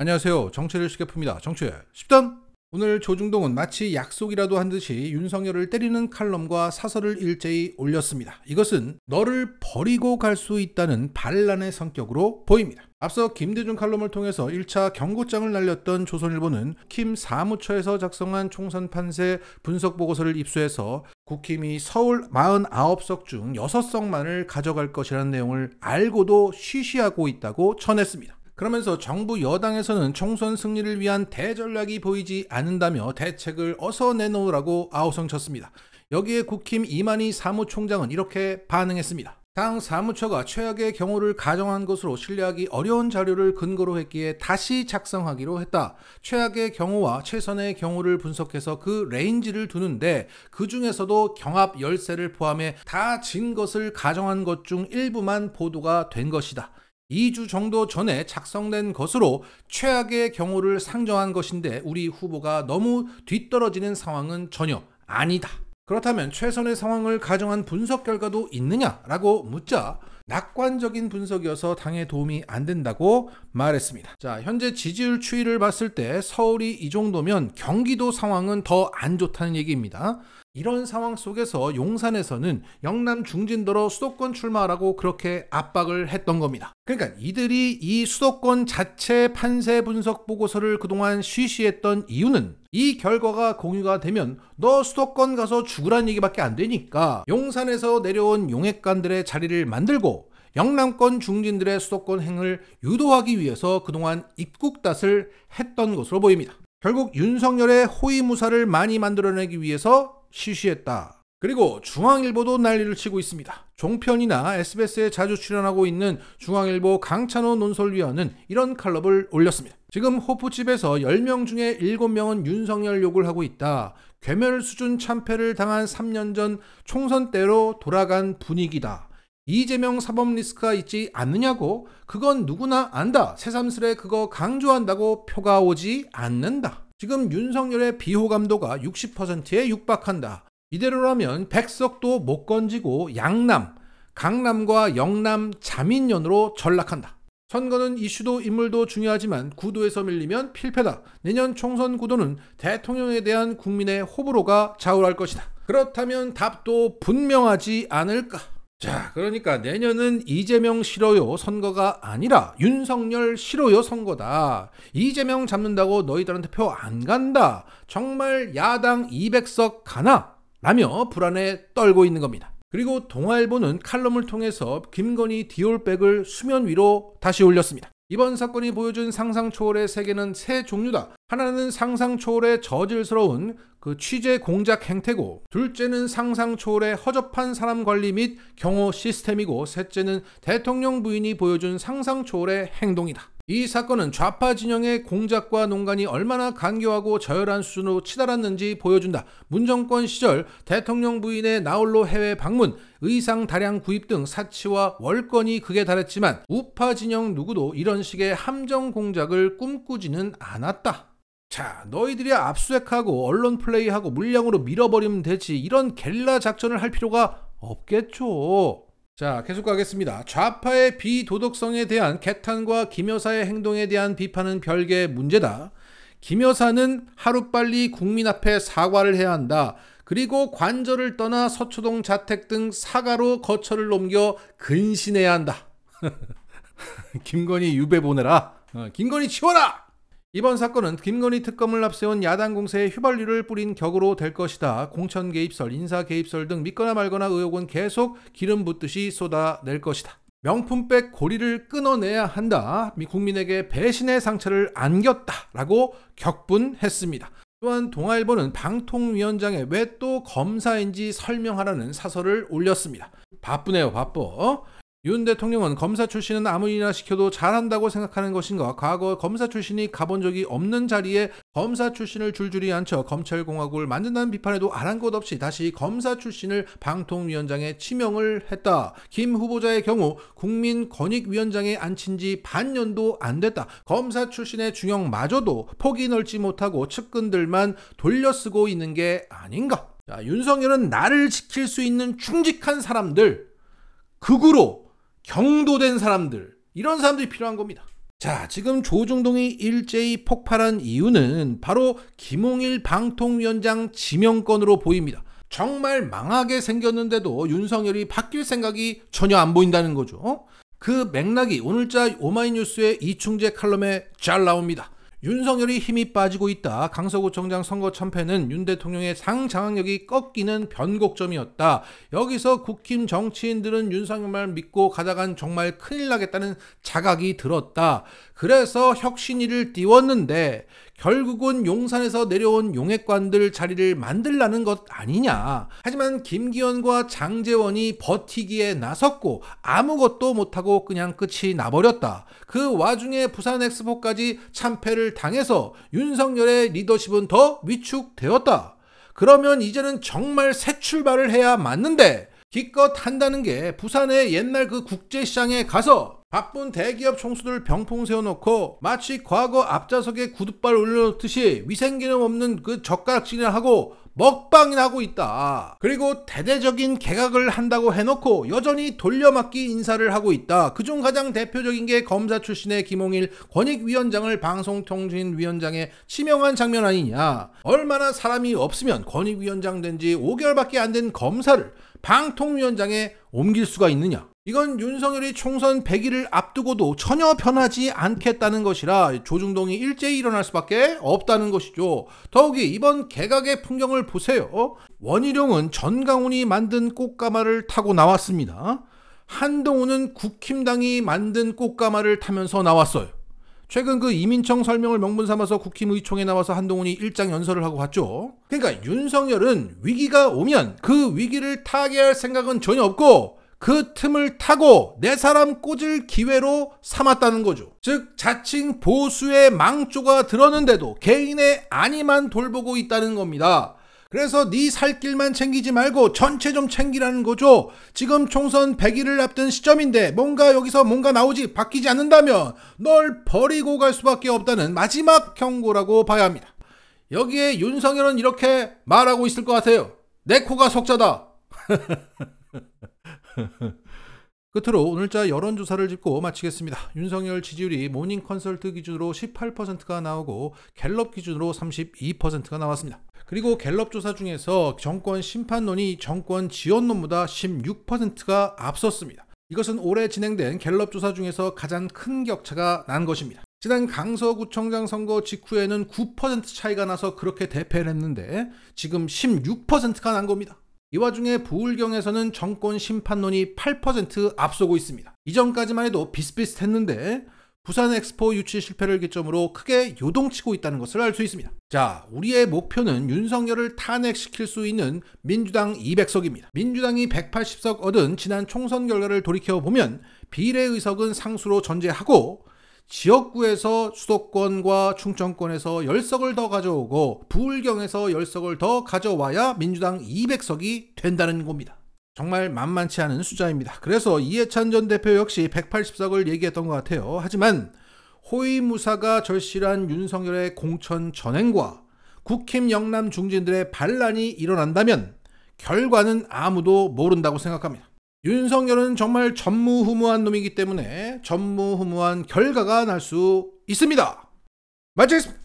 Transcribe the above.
안녕하세요. 정치를 쉽게 풉니다. 정치의 10단! 오늘 조중동은 마치 약속이라도 한 듯이 윤석열을 때리는 칼럼과 사설을 일제히 올렸습니다. 이것은 너를 버리고 갈 수 있다는 반란의 성격으로 보입니다. 앞서 김대중 칼럼을 통해서 1차 경고장을 날렸던 조선일보는 국힘 사무처에서 작성한 총선 판세 분석 보고서를 입수해서 국힘이 서울 49석 중 6석만을 가져갈 것이라는 내용을 알고도 쉬쉬하고 있다고 전했습니다. 그러면서 정부 여당에서는 총선 승리를 위한 대전략이 보이지 않는다며 대책을 어서 내놓으라고 아우성쳤습니다. 여기에 국힘 이만희 사무총장은 이렇게 반응했습니다. 당 사무처가 최악의 경우를 가정한 것으로 신뢰하기 어려운 자료를 근거로 했기에 다시 작성하기로 했다. 최악의 경우와 최선의 경우를 분석해서 그 레인지를 두는데 그 중에서도 경합 열세를 포함해 다 진 것을 가정한 것 중 일부만 보도가 된 것이다. 2주 정도 전에 작성된 것으로 최악의 경우를 상정한 것인데 우리 후보가 너무 뒤떨어지는 상황은 전혀 아니다. 그렇다면 최선의 상황을 가정한 분석 결과도 있느냐라고 묻자 낙관적인 분석이어서 당에 도움이 안 된다고 말했습니다. 자, 현재 지지율 추이를 봤을 때 서울이 이 정도면 경기도 상황은 더 안 좋다는 얘기입니다. 이런 상황 속에서 용산에서는 영남 중진더러 수도권 출마하라고 그렇게 압박을 했던 겁니다. 그러니까 이들이 이 수도권 자체 판세 분석 보고서를 그동안 쉬쉬했던 이유는 이 결과가 공유가 되면 너 수도권 가서 죽으란 얘기밖에 안 되니까 용산에서 내려온 용액관들의 자리를 만들고 영남권 중진들의 수도권 행을 유도하기 위해서 그동안 입국닷을 했던 것으로 보입니다. 결국 윤석열의 호위무사를 많이 만들어내기 위해서 쉬쉬했다. 그리고 중앙일보도 난리를 치고 있습니다. 종편이나 SBS에 자주 출연하고 있는 중앙일보 강찬호 논설위원은 이런 칼럼을 올렸습니다. 지금 호프집에서 10명 중에 7명은 윤석열 욕을 하고 있다. 괴멸 수준 참패를 당한 3년 전 총선 때로 돌아간 분위기다. 이재명 사법 리스크가 있지 않느냐고? 그건 누구나 안다. 새삼스레 그거 강조한다고 표가 오지 않는다. 지금 윤석열의 비호감도가 60%에 육박한다. 이대로라면 백석도 못 건지고 양남, 강남과 영남 자민련으로 전락한다. 선거는 이슈도 인물도 중요하지만 구도에서 밀리면 필패다. 내년 총선 구도는 대통령에 대한 국민의 호불호가 좌우할 것이다. 그렇다면 답도 분명하지 않을까? 자, 그러니까 내년은 이재명 싫어요 선거가 아니라 윤석열 싫어요 선거다. 이재명 잡는다고 너희들한테 표 안 간다. 정말 야당 200석 가나? 라며 불안에 떨고 있는 겁니다. 그리고 동아일보는 칼럼을 통해서 김건희 디올백을 수면 위로 다시 올렸습니다. 이번 사건이 보여준 상상 초월의 세계는 세 종류다. 하나는 상상 초월의 저질스러운 취재 공작 행태고, 둘째는 상상 초월의 허접한 사람 관리 및 경호 시스템이고, 셋째는 대통령 부인이 보여준 상상 초월의 행동이다. 이 사건은 좌파 진영의 공작과 농간이 얼마나 간교하고 저열한 수준으로 치달았는지 보여준다. 문정권 시절 대통령 부인의 나홀로 해외 방문, 의상 다량 구입 등 사치와 월권이 극에 달했지만 우파 진영 누구도 이런 식의 함정 공작을 꿈꾸지는 않았다. 자, 너희들이 압수수색하고 언론 플레이하고 물량으로 밀어버리면 되지 이런 게릴라 작전을 할 필요가 없겠죠. 자, 계속 가겠습니다. 좌파의 비도덕성에 대한 개탄과 김 여사의 행동에 대한 비판은 별개의 문제다. 김 여사는 하루빨리 국민 앞에 사과를 해야 한다. 그리고 관저를 떠나 서초동 자택 등 사가로 거처를 옮겨 근신해야 한다. 김건희 유배 보내라. 김건희 치워라. 이번 사건은 김건희 특검을 앞세운 야당 공세에 휘발유를 뿌린 격으로 될 것이다. 공천 개입설, 인사 개입설 등 믿거나 말거나 의혹은 계속 기름 붓듯이 쏟아낼 것이다. 명품백 고리를 끊어내야 한다. 국민에게 배신의 상처를 안겼다라고 격분했습니다. 또한 동아일보는 방통위원장에 왜 또 검사인지 설명하라는 사설을 올렸습니다. 바쁘네요, 바빠. 윤 대통령은 검사 출신은 아무 일이나 시켜도 잘한다고 생각하는 것인가? 과거 검사 출신이 가본 적이 없는 자리에 검사 출신을 줄줄이 앉혀 검찰공화국을 만든다는 비판에도 아랑곳 없이 다시 검사 출신을 방통위원장에 지명을 했다. 김 후보자의 경우 국민권익위원장에 앉힌 지 반년도 안 됐다. 검사 출신의 중형마저도 폭이 넓지 못하고 측근들만 돌려쓰고 있는 게 아닌가? 자, 윤석열은 나를 지킬 수 있는 충직한 사람들, 극우로 경도된 사람들, 이런 사람들이 필요한 겁니다. 자, 지금 조중동이 일제히 폭발한 이유는 바로 김홍일 방통위원장 지명건으로 보입니다. 정말 망하게 생겼는데도 윤석열이 바뀔 생각이 전혀 안 보인다는 거죠. 그 맥락이 오늘자 오마이뉴스의 이충재 칼럼에 잘 나옵니다. 윤석열이 힘이 빠지고 있다. 강서구청장 선거 참패는 윤 대통령의 상장악력이 꺾이는 변곡점이었다. 여기서 국힘 정치인들은 윤석열만 믿고 가다간 정말 큰일 나겠다는 자각이 들었다. 그래서 혁신위를 띄웠는데 결국은 용산에서 내려온 용액관들 자리를 만들라는 것 아니냐. 하지만 김기현과 장제원이 버티기에 나섰고 아무것도 못하고 그냥 끝이 나버렸다. 그 와중에 부산 엑스포까지 참패를 당해서 윤석열의 리더십은 더 위축되었다. 그러면 이제는 정말 새 출발을 해야 맞는데 기껏 한다는 게 부산의 옛날 그 국제시장에 가서 바쁜 대기업 총수들 병풍 세워놓고 마치 과거 앞좌석에 구둣발 올려놓듯이 위생개념 없는 그 젓가락질이나 하고 먹방이나 하고 있다. 그리고 대대적인 개각을 한다고 해놓고 여전히 돌려막기 인사를 하고 있다. 그중 가장 대표적인 게 검사 출신의 김홍일 권익위원장을 방송통신위원장에 지명한 장면 아니냐. 얼마나 사람이 없으면 권익위원장 된 지 5개월밖에 안 된 검사를 방통위원장에 옮길 수가 있느냐. 이건 윤석열이 총선 100일을 앞두고도 전혀 변하지 않겠다는 것이라 조중동이 일제히 일어날 수밖에 없다는 것이죠. 더욱이 이번 개각의 풍경을 보세요. 원희룡은 전강훈이 만든 꽃가마를 타고 나왔습니다. 한동훈은 국힘당이 만든 꽃가마를 타면서 나왔어요. 최근 그 이민청 설명을 명분 삼아서 국힘의총에 나와서 한동훈이 일장 연설을 하고 갔죠. 그러니까 윤석열은 위기가 오면 그 위기를 타개할 생각은 전혀 없고 그 틈을 타고 내 사람 꽂을 기회로 삼았다는 거죠. 즉 자칭 보수의 망조가 들었는데도 개인의 안위만 돌보고 있다는 겁니다. 그래서 네 살 길만 챙기지 말고 전체 좀 챙기라는 거죠. 지금 총선 100일을 앞둔 시점인데 뭔가 여기서 뭔가 나오지 바뀌지 않는다면 널 버리고 갈 수밖에 없다는 마지막 경고라고 봐야 합니다. 여기에 윤석열은 이렇게 말하고 있을 것 같아요. 내 코가 석자다. 끝으로 오늘자 여론조사를 짚고 마치겠습니다. 윤석열 지지율이 모닝컨설트 기준으로 18%가 나오고 갤럽 기준으로 32%가 나왔습니다. 그리고 갤럽 조사 중에서 정권 심판론이 정권 지원론보다 16%가 앞섰습니다. 이것은 올해 진행된 갤럽 조사 중에서 가장 큰 격차가 난 것입니다. 지난 강서구청장 선거 직후에는 9% 차이가 나서 그렇게 대패를 했는데 지금 16%가 난 겁니다. 이 와중에 부울경에서는 정권 심판론이 8% 앞서고 있습니다. 이전까지만 해도 비슷비슷했는데 부산 엑스포 유치 실패를 기점으로 크게 요동치고 있다는 것을 알 수 있습니다. 자, 우리의 목표는 윤석열을 탄핵시킬 수 있는 민주당 200석입니다. 민주당이 180석 얻은 지난 총선 결과를 돌이켜보면 비례의석은 상수로 전제하고 지역구에서 수도권과 충청권에서 10석을 더 가져오고 부울경에서 10석을 더 가져와야 민주당 200석이 된다는 겁니다. 정말 만만치 않은 숫자입니다. 그래서 이해찬 전 대표 역시 180석을 얘기했던 것 같아요. 하지만 호위무사가 절실한 윤석열의 공천 전횡과 국힘 영남 중진들의 반란이 일어난다면 결과는 아무도 모른다고 생각합니다. 윤석열은 정말 전무후무한 놈이기 때문에 전무후무한 결과가 날 수 있습니다. 마치겠습니다.